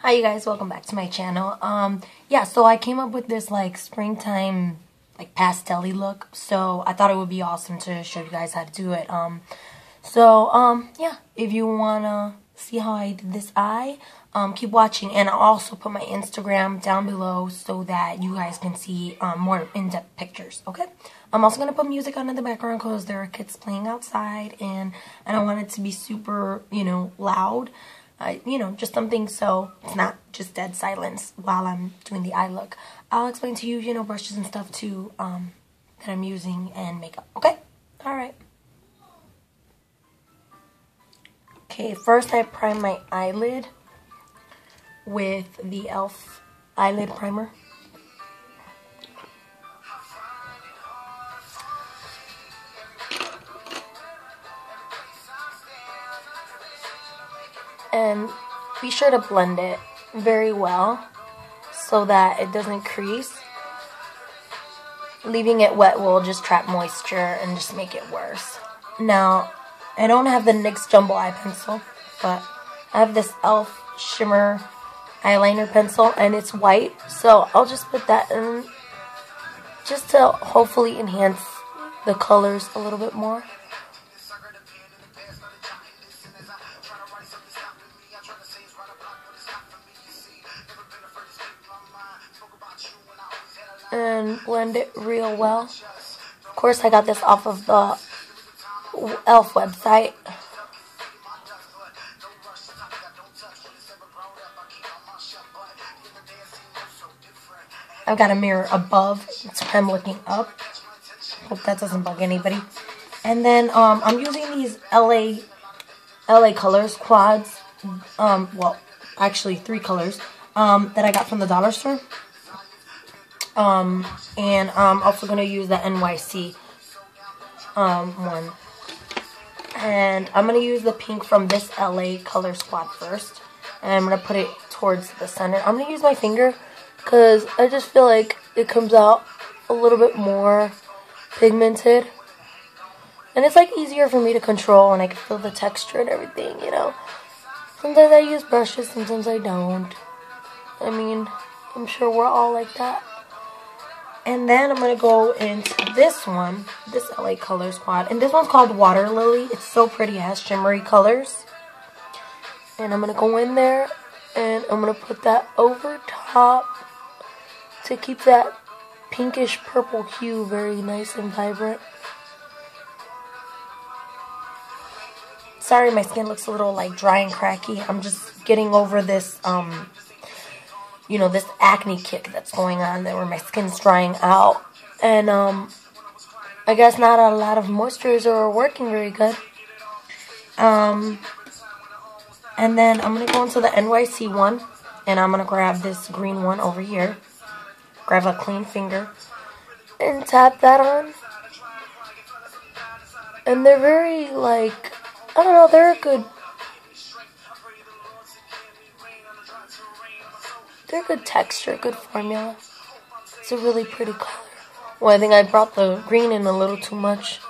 Hi you guys, welcome back to my channel. Yeah, so I came up with this like springtime like pastel-y look, so I thought it would be awesome to show you guys how to do it. Yeah, if you wanna see how I did this eye, keep watching, and I'll also put my Instagram down below so that you guys can see more in-depth pictures, okay? I'm also gonna put music on in the background because there are kids playing outside and I don't want it to be super, loud. Just something so it's not just dead silence while I'm doing the eye look. I'll explain to you, brushes and stuff too, that I'm using and makeup, okay? Alright. Okay, first I prime my eyelid with the E.l.f. eyelid primer. And be sure to blend it very well so that it doesn't crease. Leaving it wet will just trap moisture and just make it worse. Now, I don't have the NYX Jumbo Eye Pencil, but I have this E.l.f. shimmer eyeliner pencil and it's white. So I'll just put that in just to hopefully enhance the colors a little bit more. And blend it real well. Of course, I got this off of the E.l.f. website. I've got a mirror above, that's why I'm looking up. Hope that doesn't bug anybody. And then I'm using these LA colors quads. Well, actually 3 colors that I got from the dollar store. And I'm also going to use the NYC one. And I'm going to use the pink from this LA color squad first. And I'm going to put it towards the center. I'm going to use my finger because I just feel like it comes out a little bit more pigmented. And it's like easier for me to control and I can feel the texture and everything, Sometimes I use brushes, sometimes I don't. I mean, I'm sure we're all like that. And then I'm going to go into this one, this LA Color Squad. And this one's called Water Lily. It's so pretty. It has shimmery colors. And I'm going to go in there and I'm going to put that over top to keep that pinkish purple hue very nice and vibrant. Sorry, my skin looks a little like dry and cracky. I'm just getting over this this acne kick that's going on there where my skin's drying out. And, I guess not a lot of moisturizer are working very good. And then I'm going to go into the NYC one. And I'm going to grab this green one over here. Grab a clean finger. And tap that on. And they're very, like, I don't know, they're a good... They're good texture, good formula. It's a really pretty color. Well, I think I brought the green in a little too much.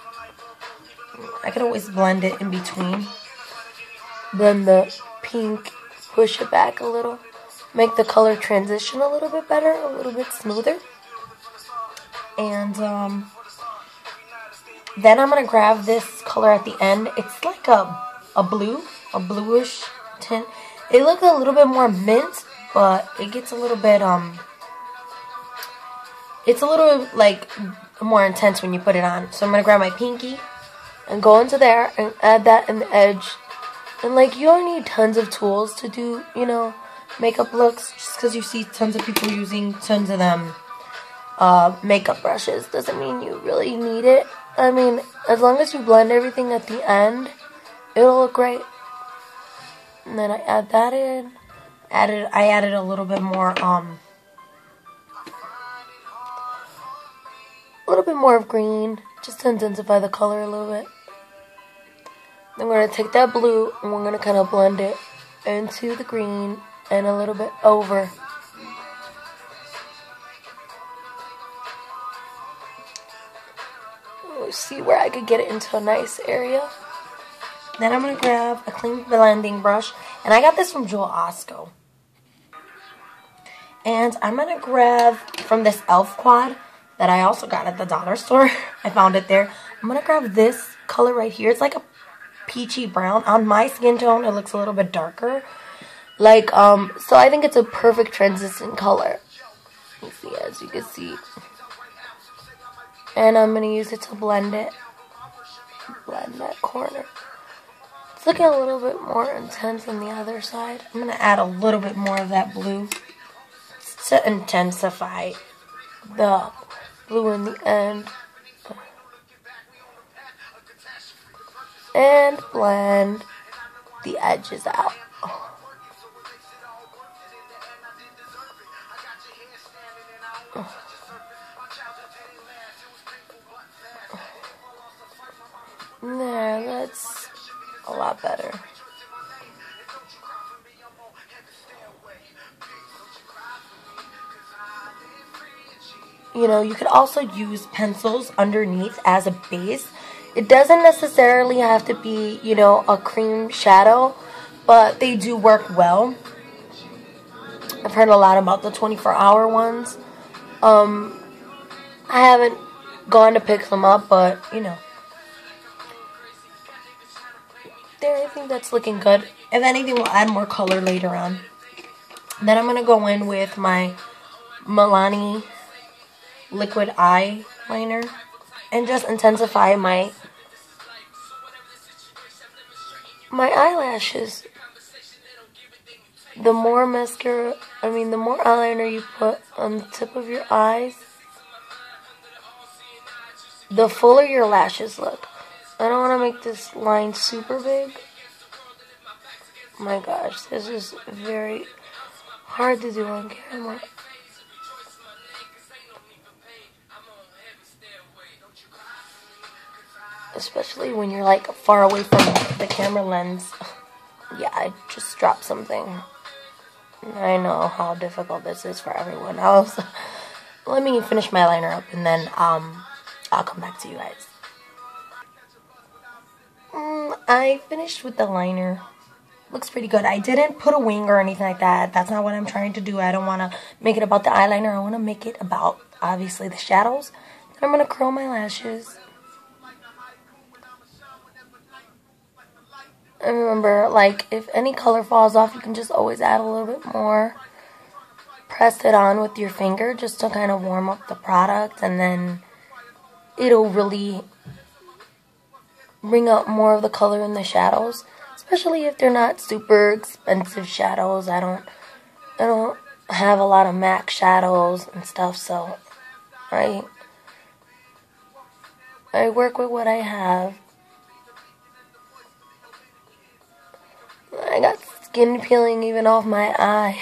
I could always blend it in between. Blend the pink, push it back a little. Make the color transition a little bit better, a little bit smoother. And then I'm going to grab this color at the end. It's like a bluish tint. It looks a little bit more mint. But it gets a little bit, it's a little, like, more intense when you put it on. So I'm going to grab my pinky and go into there and add that in the edge. And, like, you don't need tons of tools to do, makeup looks. Just because you see tons of people using tons of them makeup brushes doesn't mean you really need it. I mean, as long as you blend everything at the end, it'll look great. And then I add that in. I added a little bit more of green, just to intensify the color a little bit. Then we're going to take that blue and we're going to kind of blend it into the green and a little bit over. Let's see where I could get it into a nice area. Then I'm going to grab a clean blending brush. And I got this from Joel Osco. And I'm going to grab from this e.l.f. quad that I also got at the dollar store. I found it there. I'm going to grab this color right here. It's like a peachy brown. On my skin tone, it looks a little bit darker. Like, so I think it's a perfect translucent color. You see, as you can see. And I'm going to use it to blend it. Blend that corner. It's looking a little bit more intense than the other side. I'm going to add a little bit more of that blue to intensify the blue in the end. And blend the edges out. There, that's a lot better. You know, you could also use pencils underneath as a base. It doesn't necessarily have to be, you know, a cream shadow, but they do work well. I've heard a lot about the 24-hour ones. I haven't gone to pick them up, but, you know. There, I think that's looking good. If anything, we'll add more color later on. Then I'm going to go in with my Milani liquid eyeliner and just intensify my eyelashes. The more mascara, the more eyeliner you put on the tip of your eyes, the fuller your lashes look. I don't want to make this line super big. My gosh, this is very hard to do on camera. Especially when you're like far away from the camera lens. Yeah, I just dropped something. I know how difficult this is for everyone else. Let me finish my liner up and then I'll come back to you guys. I finished with the liner. Looks pretty good. I didn't put a wing or anything like that. That's not what I'm trying to do. I don't want to make it about the eyeliner. I want to make it about, obviously, the shadows. Then I'm going to curl my lashes. And remember, like, if any color falls off, you can just always add a little bit more. Press it on with your finger just to kind of warm up the product. And then it'll really bring out more of the color in the shadows. Especially if they're not super expensive shadows. I don't have a lot of MAC shadows and stuff, so I work with what I have. I got skin peeling even off my eye.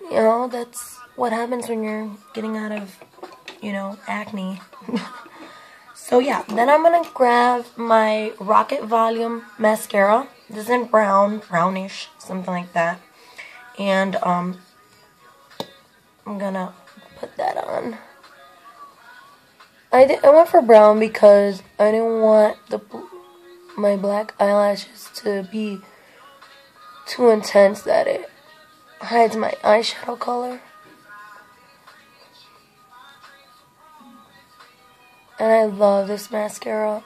You know, that's what happens when you're getting out of, you know, acne. So yeah, then I'm going to grab my Rocket Volume Mascara. This is in brownish, something like that. And I'm going to put that on. I went for brown because I didn't want my black eyelashes to be too intense that it hides my eyeshadow color. And I love this mascara.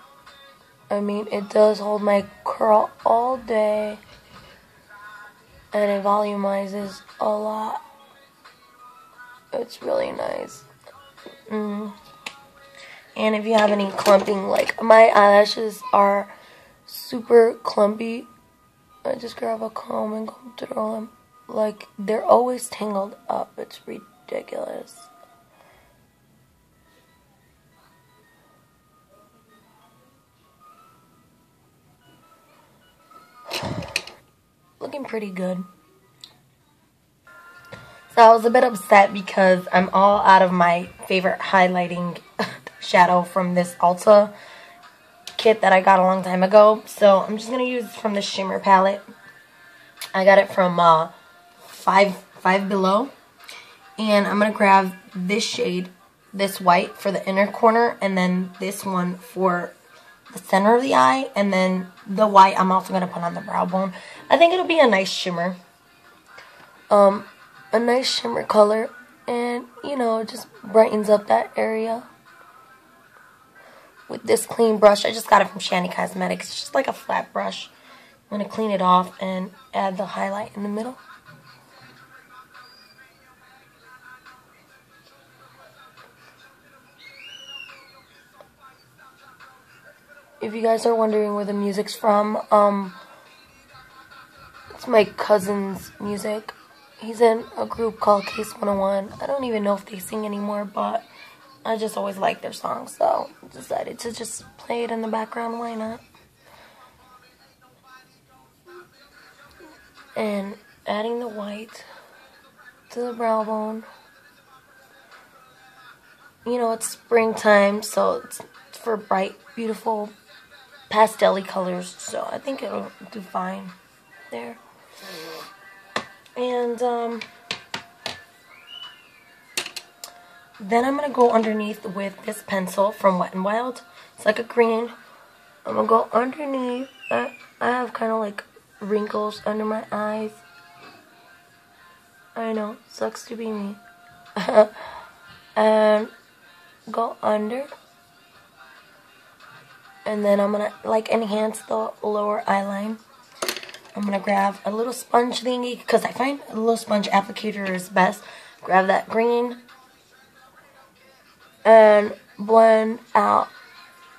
It does hold my curl all day. And it volumizes a lot. It's really nice. And if you have any clumping, like my eyelashes are super clumpy, I just grab a comb and comb through them. Like, they're always tangled up. It's ridiculous. Looking pretty good. So I was a bit upset because I'm all out of my favorite highlighting shadow from this Ulta kit that I got a long time ago. So I'm just going to use from the shimmer palette. I got it from Five Below. And I'm going to grab this shade, this white for the inner corner, and then this one for the center of the eye, and then the white I'm also going to put on the brow bone. I think it'll be a nice shimmer. I a nice shimmer color, and you know, it just brightens up that area. With this clean brush, I just got it from Shandy Cosmetics. It's just like a flat brush. I'm going to clean it off and add the highlight in the middle. If you guys are wondering where the music's from, it's my cousin's music. He's in a group called Case 101. I don't even know if they sing anymore, but I just always like their songs, so I decided to just play it in the background. Why not? And adding the white to the brow bone. You know, it's springtime, so it's for bright, beautiful, pastel-y colors, so I think it'll do fine there. And then I'm going to go underneath with this pencil from Wet n Wild. It's like a green. I'm going to go underneath. I have kind of like wrinkles under my eyes. I know, sucks to be me. And go under. And then I'm going to like enhance the lower eyeline. I'm going to grab a little sponge thingy, because I find a little sponge applicator is best. Grab that green. And blend out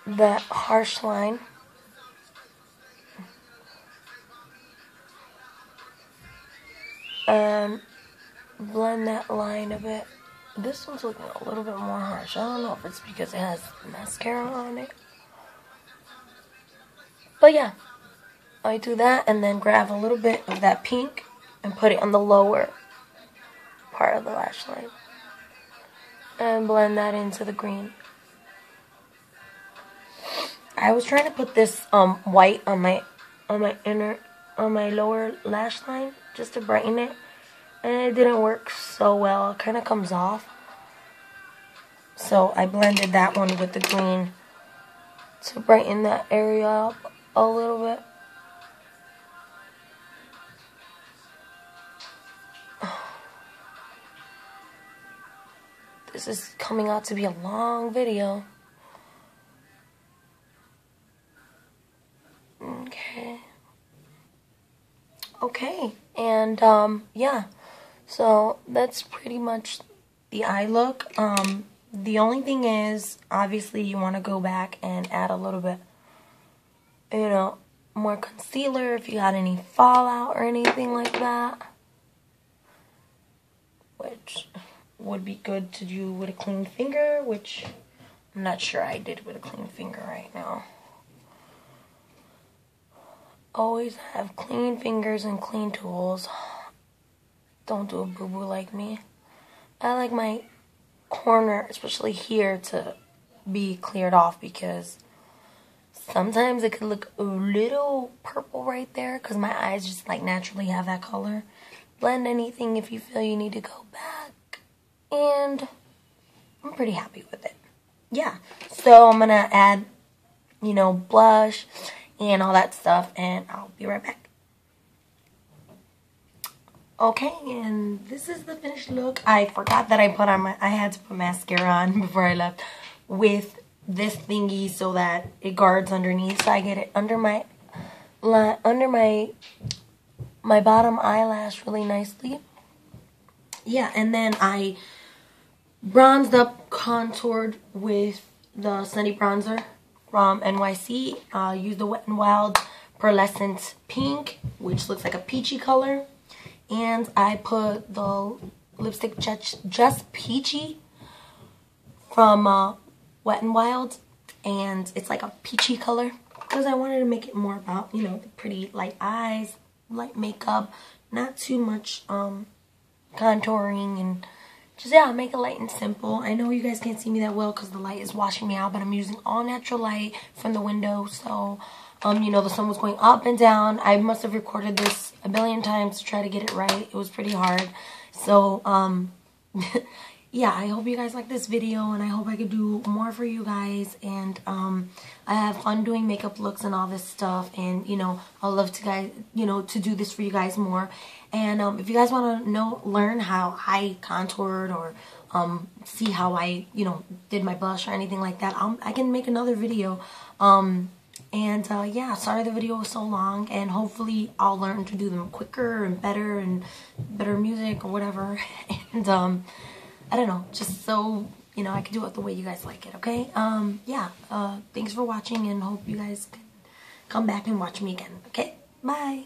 that harsh line. And blend that line a bit. This one's looking a little bit more harsh. I don't know if it's because it has mascara on it. But yeah, I do that and then grab a little bit of that pink and put it on the lower part of the lash line. And blend that into the green. I was trying to put this white on my lower lash line just to brighten it, and it didn't work so well. It kind of comes off. So I blended that one with the green to brighten that area up a little bit. This is coming out to be a long video. Okay, and yeah, so that's pretty much the eye look. The only thing is, obviously you want to go back and add a little bit, you know, more concealer if you got any fallout or anything like that, which would be good to do with a clean finger, which I'm not sure I did with a clean finger right now. Always have clean fingers and clean tools. Don't do a boo-boo like me. I like my corner, especially here, to be cleared off because sometimes it could look a little purple right there because my eyes just like naturally have that color. Blend anything if you feel you need to go back. And I'm pretty happy with it. Yeah. So I'm going to add, you know, blush and all that stuff, and I'll be right back. Okay, and this is the finished look. I forgot that I had to put mascara on before I left with this thingy so that it guards underneath, so I get it under my bottom eyelash really nicely. Yeah, and then I bronzed up, contoured with the Sunny Bronzer from NYC. Used the Wet n Wild Pearlescent Pink, which looks like a peachy color. And I put the lipstick Just Peachy from Wet n Wild. And it's like a peachy color because I wanted to make it more about, you know, the pretty light eyes, light makeup, not too much contouring, and just, yeah, make it light and simple. I know you guys can't see me that well because the light is washing me out, but I'm using all natural light from the window. So, you know, the sun was going up and down. I must have recorded this a billion times to try to get it right. It was pretty hard. So, yeah, I hope you guys like this video, and I hope I could do more for you guys. And I have fun doing makeup looks and all this stuff, and you know, I'd love to guys, you know, to do this for you guys more. And if you guys want to learn how I contoured, or see how I, you know, did my blush or anything like that, I can make another video. Yeah, sorry the video was so long, and hopefully I'll learn to do them quicker and better music or whatever. And I don't know, just so, you know, I can do it the way you guys like it, okay? Yeah, thanks for watching, and hope you guys can come back and watch me again, okay? Bye!